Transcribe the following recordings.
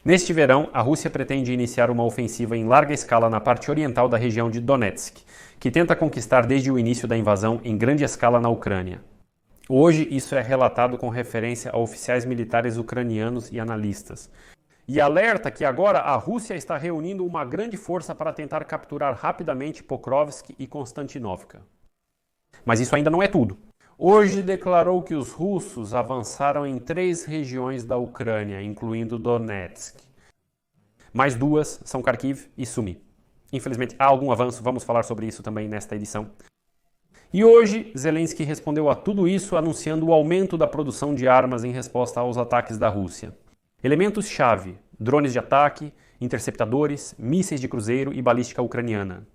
Neste verão, a Rússia pretende iniciar uma ofensiva em larga escala na parte oriental da região de Donetsk, que tenta conquistar desde o início da invasão em grande escala na Ucrânia. Hoje, isso é relatado com referência a oficiais militares ucranianos e analistas. E alerta que agora a Rússia está reunindo uma grande força para tentar capturar rapidamente Pokrovsk e Konstantinovka. Mas isso ainda não é tudo. Hoje declarou que os russos avançaram em 3 regiões da Ucrânia, incluindo Donetsk. Mais 2 são Kharkiv e Sumy. Infelizmente, há algum avanço, vamos falar sobre isso também nesta edição. E hoje, Zelensky respondeu a tudo isso anunciando o aumento da produção de armas em resposta aos ataques da Rússia. Elementos-chave: drones de ataque, interceptadores, mísseis de cruzeiro e balística ucraniana.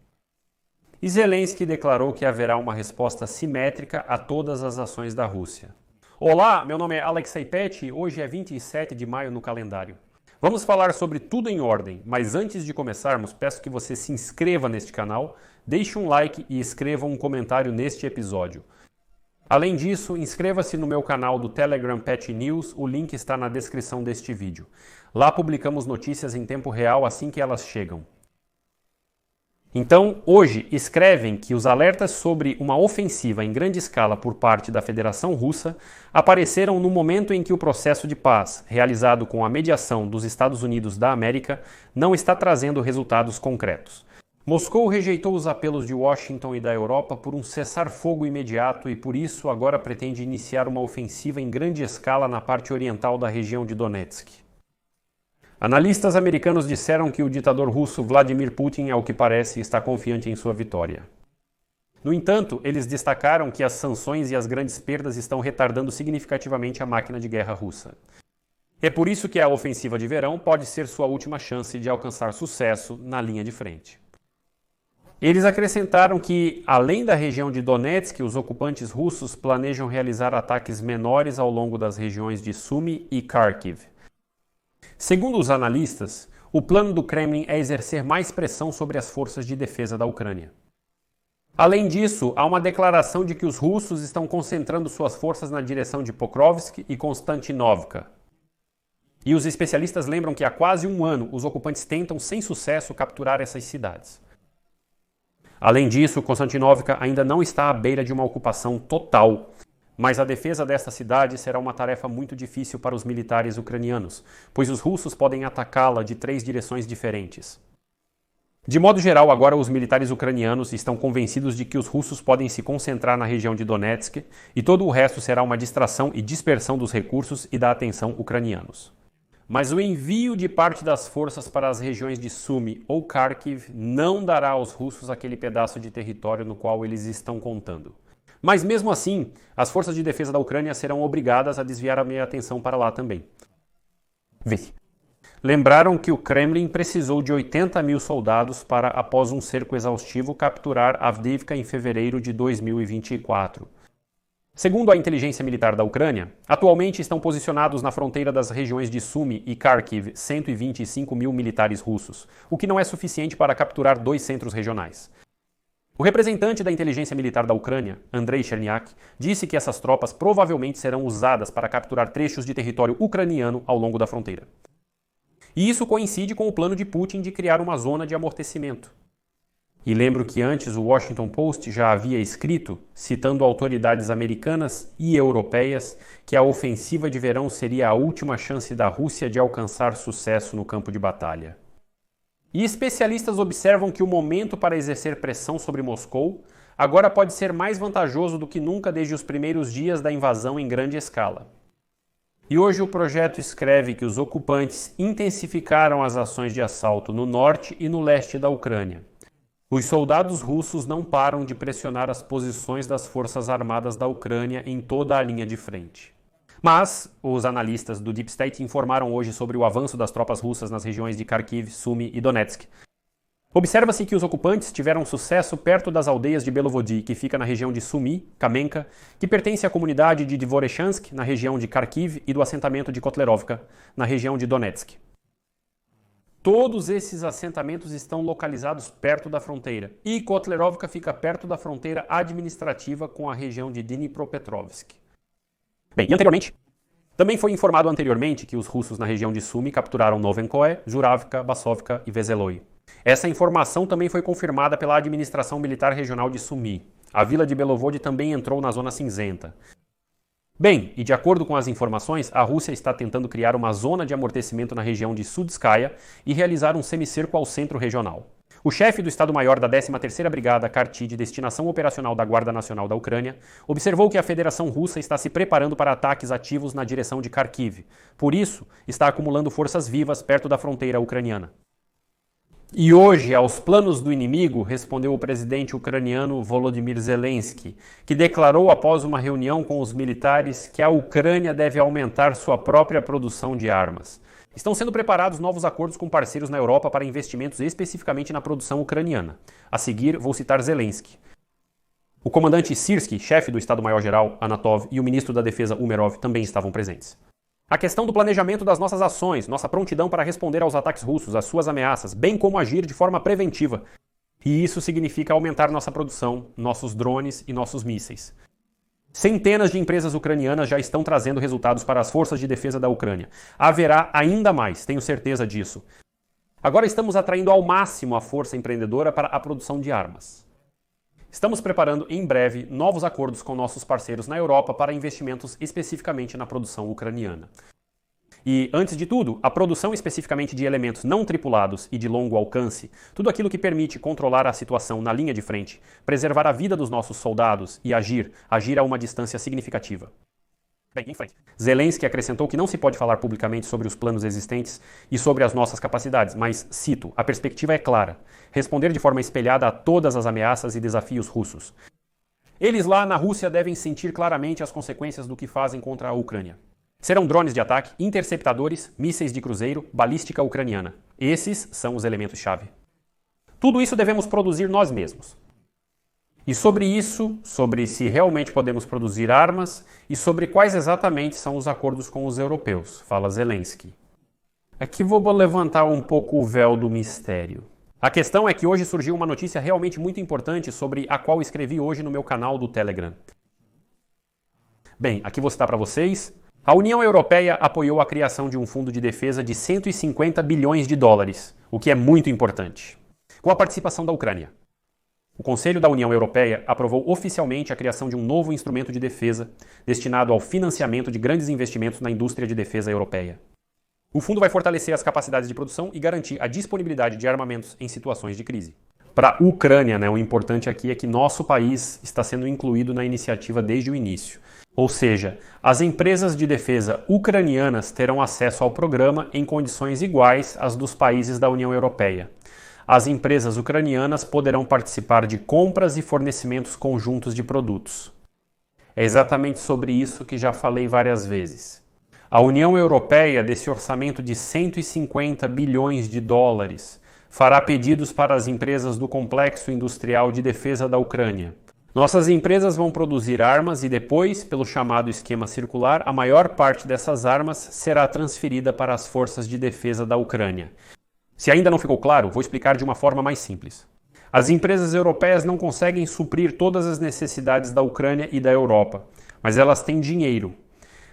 E Zelensky declarou que haverá uma resposta simétrica a todas as ações da Rússia. Olá, meu nome é Alexei Pet e hoje é 27 de maio no calendário. Vamos falar sobre tudo em ordem, mas antes de começarmos, peço que você se inscreva neste canal, deixe um like e escreva um comentário neste episódio. Além disso, inscreva-se no meu canal do Telegram Pet News, o link está na descrição deste vídeo. Lá publicamos notícias em tempo real assim que elas chegam. Então, hoje, escrevem que os alertas sobre uma ofensiva em grande escala por parte da Federação Russa apareceram no momento em que o processo de paz, realizado com a mediação dos Estados Unidos da América, não está trazendo resultados concretos. Moscou rejeitou os apelos de Washington e da Europa por um cessar-fogo imediato e, por isso, agora pretende iniciar uma ofensiva em grande escala na parte oriental da região de Donetsk. Analistas americanos disseram que o ditador russo Vladimir Putin, ao que parece, está confiante em sua vitória. No entanto, eles destacaram que as sanções e as grandes perdas estão retardando significativamente a máquina de guerra russa. É por isso que a ofensiva de verão pode ser sua última chance de alcançar sucesso na linha de frente. Eles acrescentaram que, além da região de Donetsk, os ocupantes russos planejam realizar ataques menores ao longo das regiões de Sumy e Kharkiv. Segundo os analistas, o plano do Kremlin é exercer mais pressão sobre as forças de defesa da Ucrânia. Além disso, há uma declaração de que os russos estão concentrando suas forças na direção de Pokrovsk e Konstantinovka. E os especialistas lembram que há quase um ano os ocupantes tentam sem sucesso capturar essas cidades. Além disso, Konstantinovka ainda não está à beira de uma ocupação total, mas a defesa desta cidade será uma tarefa muito difícil para os militares ucranianos, pois os russos podem atacá-la de 3 direções diferentes. De modo geral, agora os militares ucranianos estão convencidos de que os russos podem se concentrar na região de Donetsk e todo o resto será uma distração e dispersão dos recursos e da atenção ucranianos. Mas o envio de parte das forças para as regiões de Sumy ou Kharkiv não dará aos russos aquele pedaço de território no qual eles estão contando. Mas mesmo assim, as forças de defesa da Ucrânia serão obrigadas a desviar a minha atenção para lá também. Lembraram que o Kremlin precisou de 80 mil soldados para, após um cerco exaustivo, capturar Avdiivka em fevereiro de 2024. Segundo a inteligência militar da Ucrânia, atualmente estão posicionados na fronteira das regiões de Sumy e Kharkiv 125 mil militares russos, o que não é suficiente para capturar 2 centros regionais. O representante da inteligência militar da Ucrânia, Andrei Cherniak, disse que essas tropas provavelmente serão usadas para capturar trechos de território ucraniano ao longo da fronteira. E isso coincide com o plano de Putin de criar uma zona de amortecimento. E lembro que antes o Washington Post já havia escrito, citando autoridades americanas e europeias, que a ofensiva de verão seria a última chance da Rússia de alcançar sucesso no campo de batalha. E especialistas observam que o momento para exercer pressão sobre Moscou agora pode ser mais vantajoso do que nunca desde os primeiros dias da invasão em grande escala. E hoje o projeto escreve que os ocupantes intensificaram as ações de assalto no norte e no leste da Ucrânia. Os soldados russos não param de pressionar as posições das forças armadas da Ucrânia em toda a linha de frente. Mas os analistas do Deep State informaram hoje sobre o avanço das tropas russas nas regiões de Kharkiv, Sumy e Donetsk. Observa-se que os ocupantes tiveram sucesso perto das aldeias de Belovody, que fica na região de Sumy, Kamenka, que pertence à comunidade de Dvoroshansk, na região de Kharkiv, e do assentamento de Kotlerovka, na região de Donetsk. Todos esses assentamentos estão localizados perto da fronteira, e Kotlerovka fica perto da fronteira administrativa com a região de Dnipropetrovsk. Bem, e anteriormente, Também foi informado anteriormente que os russos na região de Sumy capturaram Novenkoe, Juravka, Basovka e Veseloi. Essa informação também foi confirmada pela administração militar regional de Sumy. A vila de Belovod também entrou na zona cinzenta. Bem, e de acordo com as informações, a Rússia está tentando criar uma zona de amortecimento na região de Sudskaya e realizar um semicerco ao centro regional. O chefe do Estado-Maior da 13ª Brigada Kharty de Destinação Operacional da Guarda Nacional da Ucrânia observou que a Federação Russa está se preparando para ataques ativos na direção de Kharkiv. Por isso, está acumulando forças vivas perto da fronteira ucraniana. E hoje, aos planos do inimigo, respondeu o presidente ucraniano Volodymyr Zelensky, que declarou após uma reunião com os militares que a Ucrânia deve aumentar sua própria produção de armas. Estão sendo preparados novos acordos com parceiros na Europa para investimentos especificamente na produção ucraniana. A seguir, vou citar Zelensky. O comandante Syrskyi, chefe do Estado-Maior-Geral Anatov, e o ministro da Defesa Umerov também estavam presentes. A questão do planejamento das nossas ações, nossa prontidão para responder aos ataques russos, às suas ameaças, bem como agir de forma preventiva. E isso significa aumentar nossa produção, nossos drones e nossos mísseis. Centenas de empresas ucranianas já estão trazendo resultados para as forças de defesa da Ucrânia. Haverá ainda mais, tenho certeza disso. Agora estamos atraindo ao máximo a força empreendedora para a produção de armas. Estamos preparando em breve novos acordos com nossos parceiros na Europa para investimentos especificamente na produção ucraniana. E, antes de tudo, a produção especificamente de elementos não tripulados e de longo alcance, tudo aquilo que permite controlar a situação na linha de frente, preservar a vida dos nossos soldados e agir a uma distância significativa. Bem, em frente. Zelensky acrescentou que não se pode falar publicamente sobre os planos existentes e sobre as nossas capacidades, mas, cito, a perspectiva é clara: responder de forma espelhada a todas as ameaças e desafios russos. Eles lá na Rússia devem sentir claramente as consequências do que fazem contra a Ucrânia. Serão drones de ataque, interceptadores, mísseis de cruzeiro, balística ucraniana. Esses são os elementos-chave. Tudo isso devemos produzir nós mesmos. E sobre isso, sobre se realmente podemos produzir armas e sobre quais exatamente são os acordos com os europeus, fala Zelensky. Aqui vou levantar um pouco o véu do mistério. A questão é que hoje surgiu uma notícia realmente muito importante sobre a qual escrevi hoje no meu canal do Telegram. Bem, aqui vou citar para vocês. A União Europeia apoiou a criação de um fundo de defesa de 150 bilhões de dólares, o que é muito importante, com a participação da Ucrânia. O Conselho da União Europeia aprovou oficialmente a criação de um novo instrumento de defesa destinado ao financiamento de grandes investimentos na indústria de defesa europeia. O fundo vai fortalecer as capacidades de produção e garantir a disponibilidade de armamentos em situações de crise. Para a Ucrânia, o importante aqui é que nosso país está sendo incluído na iniciativa desde o início. Ou seja, as empresas de defesa ucranianas terão acesso ao programa em condições iguais às dos países da União Europeia. As empresas ucranianas poderão participar de compras e fornecimentos conjuntos de produtos. É exatamente sobre isso que já falei várias vezes. A União Europeia, desse orçamento de 150 bilhões de dólares, fará pedidos para as empresas do complexo industrial de defesa da Ucrânia. Nossas empresas vão produzir armas e depois, pelo chamado esquema circular, a maior parte dessas armas será transferida para as forças de defesa da Ucrânia. Se ainda não ficou claro, vou explicar de uma forma mais simples. As empresas europeias não conseguem suprir todas as necessidades da Ucrânia e da Europa, mas elas têm dinheiro.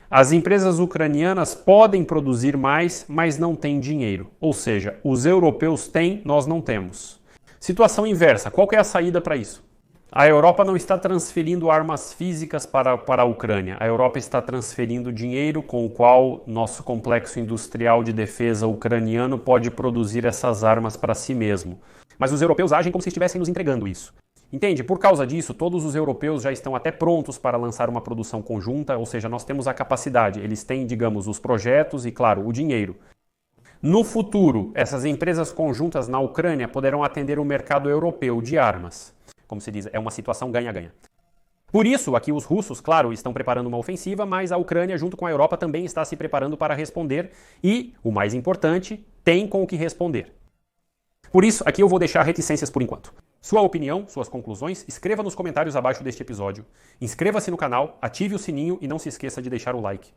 As empresas ucranianas podem produzir mais, mas não têm dinheiro. Ou seja, os europeus têm, nós não temos. Situação inversa, qual que é a saída para isso? A Europa não está transferindo armas físicas para a Ucrânia. A Europa está transferindo dinheiro com o qual nosso complexo industrial de defesa ucraniano pode produzir essas armas para si mesmo. Mas os europeus agem como se estivessem nos entregando isso. Entende? Por causa disso, todos os europeus já estão até prontos para lançar uma produção conjunta, ou seja, nós temos a capacidade. Eles têm, digamos, os projetos e, claro, o dinheiro. No futuro, essas empresas conjuntas na Ucrânia poderão atender o mercado europeu de armas. Como se diz, é uma situação ganha-ganha. Por isso, aqui os russos, claro, estão preparando uma ofensiva, mas a Ucrânia, junto com a Europa, também está se preparando para responder e, o mais importante, tem com o que responder. Por isso, aqui eu vou deixar reticências por enquanto. Sua opinião, suas conclusões, escreva nos comentários abaixo deste episódio. Inscreva-se no canal, ative o sininho e não se esqueça de deixar o like.